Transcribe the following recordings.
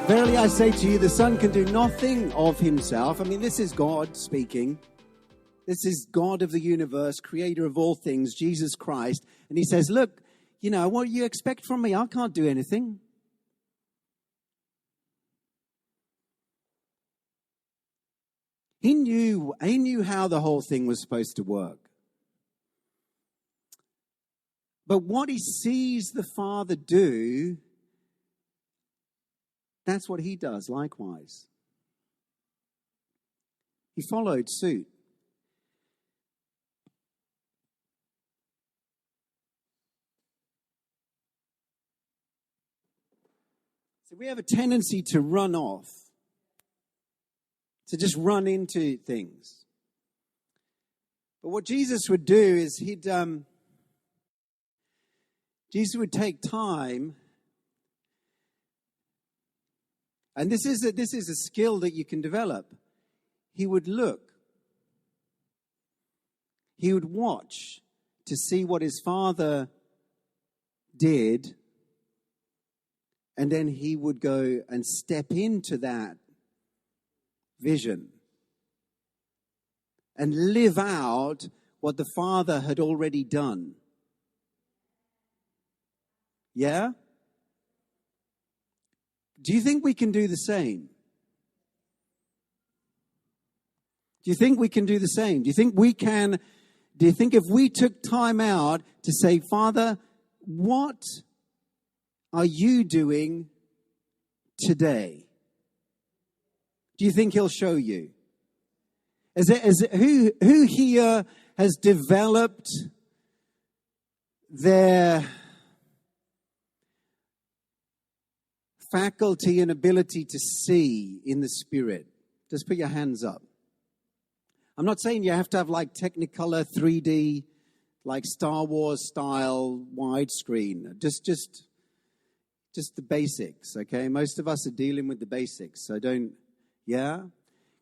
Verily I say to you, the Son can do nothing of himself. I mean, this is God speaking. This is God of the universe, creator of all things, Jesus Christ. And he says, look, you know, what you expect from me? I can't do anything. He knew how the whole thing was supposed to work. But what he sees the Father do, that's what he does likewise. He followed suit. So we have a tendency to run off, to just run into things. But what Jesus would do is Jesus would take time, and this is a skill that you can develop. He would look. He would watch to see what his Father did, and then he would go and step into that vision and live out what the Father had already done. Yeah? Do you think we can do the same? Do you think we can do the same? Do you think if we took time out to say, Father, what are you doing today? Do you think he'll show you? Who here has developed their faculty and ability to see in the Spirit? Just put your hands up. I'm not saying you have to have like Technicolor 3D, like Star Wars style widescreen. Just the basics, okay? Most of us are dealing with the basics, so yeah?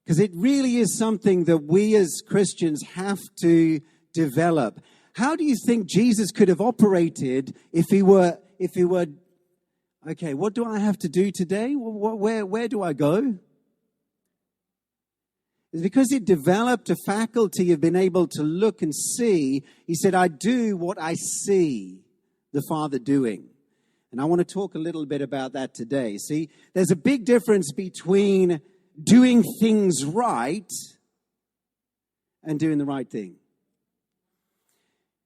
Because it really is something that we as Christians have to develop. How do you think Jesus could have operated if he were, okay, what do I have to do today? Where do I go? It's because he developed a faculty of being able to look and see. He said, I do what I see the Father doing. And I want to talk a little bit about that today. See, there's a big difference between doing things right and doing the right thing.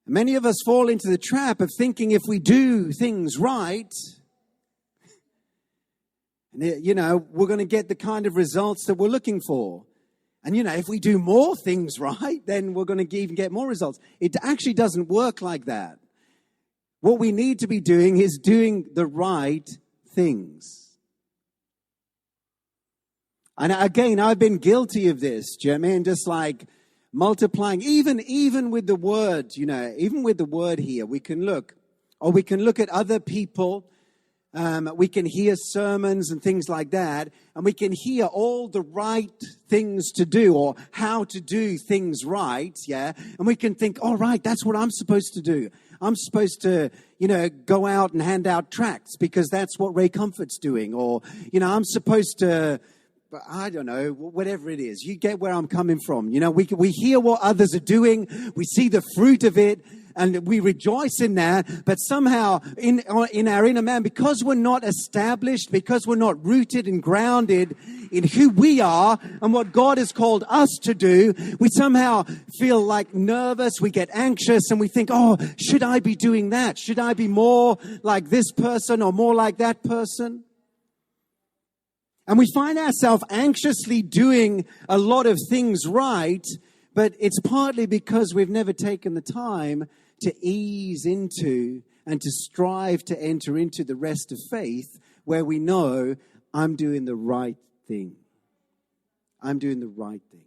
Many of us fall into the trap of thinking if we do things right, you know, we're going to get the kind of results that we're looking for. And, you know, if we do more things right, then we're going to even get more results. It actually doesn't work like that. What we need to be doing is doing the right things. And again, I've been guilty of this, do you know what I mean? Just like multiplying, even with the word, you know, even with the word here, we can look at other people. We can hear sermons and things like that, and we can hear all the right things to do or how to do things right, yeah? And we can think, all right, that's what I'm supposed to do. I'm supposed to, you know, go out and hand out tracts because that's what Ray Comfort's doing. Or, you know, I'm supposed to, I don't know, whatever it is. You get where I'm coming from. You know, we hear what others are doing. We see the fruit of it. And we rejoice in that, but somehow in our inner man, because we're not established, because we're not rooted and grounded in who we are and what God has called us to do, we somehow feel like nervous, we get anxious, and we think, oh, should I be doing that? Should I be more like this person or more like that person? And we find ourselves anxiously doing a lot of things right, but it's partly because we've never taken the time to ease into and to strive to enter into the rest of faith where we know I'm doing the right thing. I'm doing the right thing.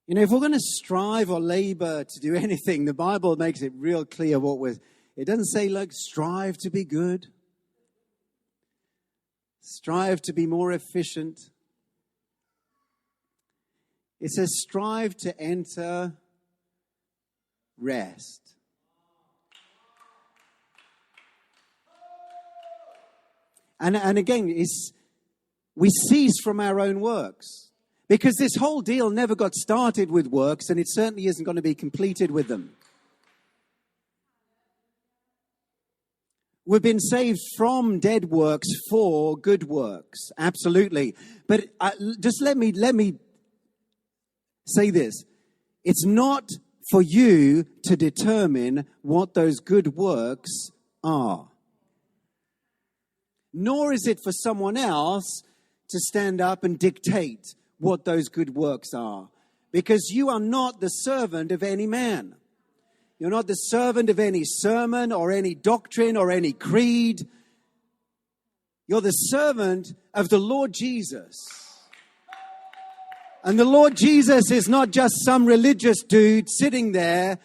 You know, if we're going to strive or labor to do anything, the Bible makes it real clear it doesn't say, like, strive to be good. Strive to be more efficient. It says strive to enter rest. And again, we cease from our own works. Because this whole deal never got started with works, and it certainly isn't going to be completed with them. We've been saved from dead works for good works. Absolutely. But just let me say this. It's not for you to determine what those good works are. Nor is it for someone else to stand up and dictate what those good works are. Because you are not the servant of any man. You're not the servant of any sermon or any doctrine or any creed. You're the servant of the Lord Jesus. And the Lord Jesus is not just some religious dude sitting there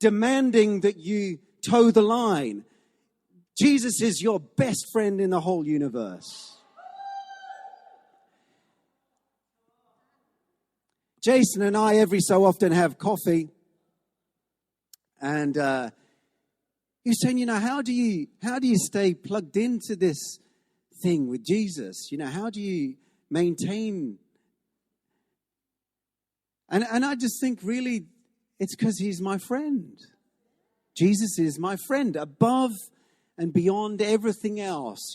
demanding that you toe the line. Jesus is your best friend in the whole universe. Jason and I every so often have coffee. And he's saying, how do you stay plugged into this thing with Jesus? How do you maintain? And I just think really it's because he's my friend. Jesus is my friend above and beyond everything else.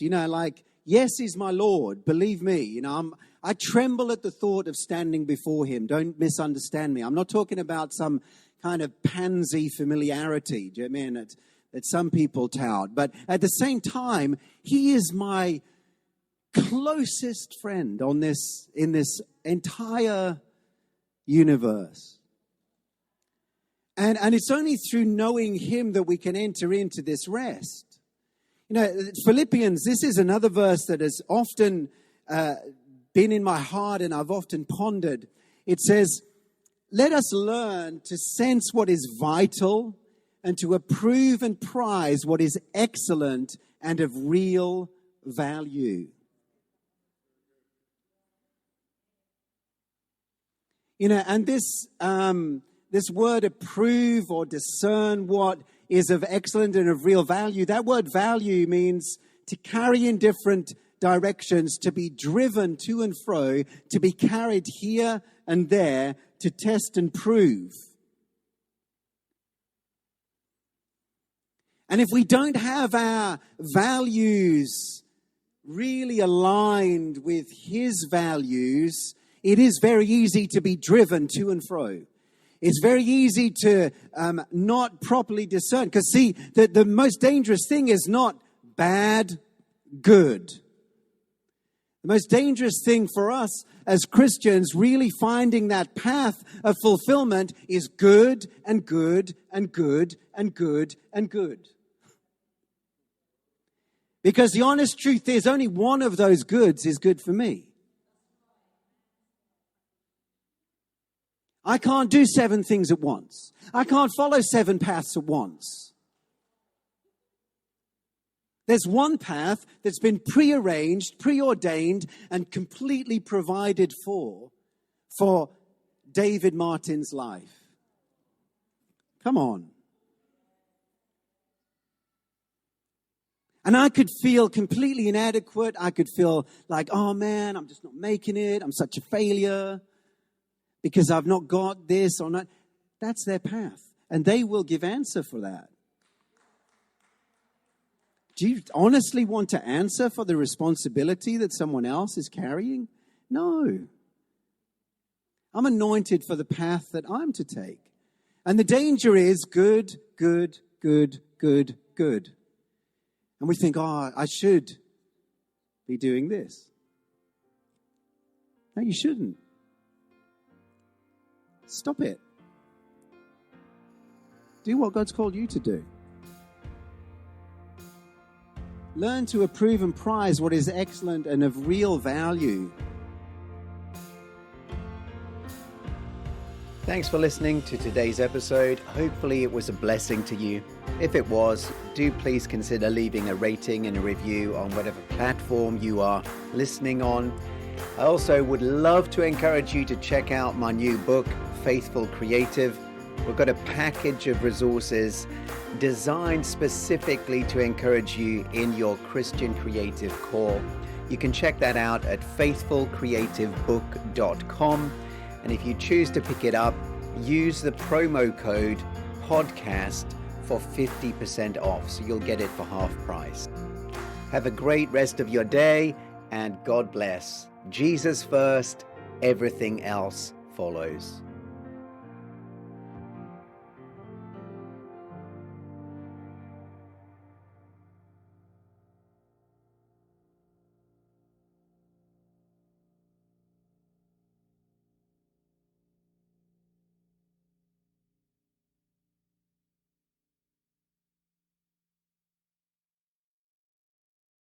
Yes, he's my Lord. Believe me, I tremble at the thought of standing before him. Don't misunderstand me. I'm not talking about some kind of pansy familiarity, do you know what I mean, that some people tout. But at the same time, he is my closest friend in this entire universe. And it's only through knowing him that we can enter into this rest. Philippians, this is another verse that has often been in my heart and I've often pondered. It says, let us learn to sense what is vital and to approve and prize what is excellent and of real value. And this word approve or discern what is of excellent and of real value, that word value means to carry in different directions, to be driven to and fro, to be carried here and there, to test and prove. And if we don't have our values really aligned with his values, it is very easy to be driven to and fro. It's very easy to not properly discern. Because see, the most dangerous thing is not bad, good. The most dangerous thing for us as Christians really finding that path of fulfillment is good and good and good and good and good. Because the honest truth is only one of those goods is good for me. I can't do 7 things at once. I can't follow 7 paths at once. There's one path that's been prearranged, preordained, and completely provided for David Martin's life. Come on. And I could feel completely inadequate. I could feel like, oh man, I'm just not making it. I'm such a failure because I've not got this or not. That's their path. And they will give answer for that. Do you honestly want to answer for the responsibility that someone else is carrying? No. I'm anointed for the path that I'm to take. And the danger is good, good, good, good, good. And we think, oh, I should be doing this. No, you shouldn't. Stop it. Do what God's called you to do. Learn to approve and prize what is excellent and of real value. Thanks for listening to today's episode. Hopefully it was a blessing to you. If it was, do please consider leaving a rating and a review on whatever platform you are listening on. I also would love to encourage you to check out my new book, Faithful Creative. We've got a package of resources designed specifically to encourage you in your Christian creative call. You can check that out at faithfulcreativebook.com. And if you choose to pick it up, use the promo code podcast for 50% off. So you'll get it for half price. Have a great rest of your day and God bless. Jesus first, everything else follows.